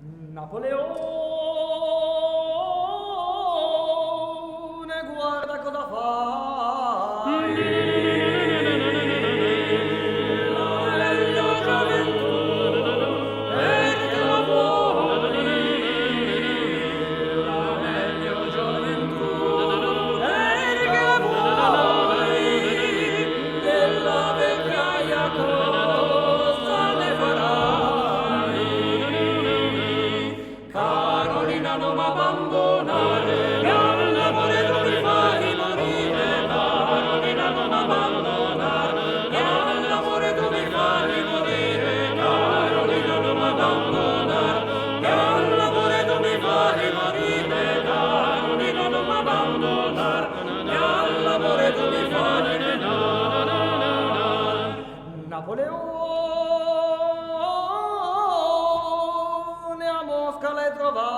Napoleone, guarda cosa fai. La meglio gioventù, perché la vuoi. La meglio gioventù, perché la vuoi. Della vecchiaia cosa ne farai? Carolina, non m'abbandonare, che all'amore tu mi fai morire. Carolina, non m'abbandonare, che all'amore tu mi fai morire. Carolina, non m'abbandonare, che all'amore tu mi fai morire. Carolina, non m'abbandonare, che all'amore tu mi fai morire. Napoleone a Mosca l'hai trovato.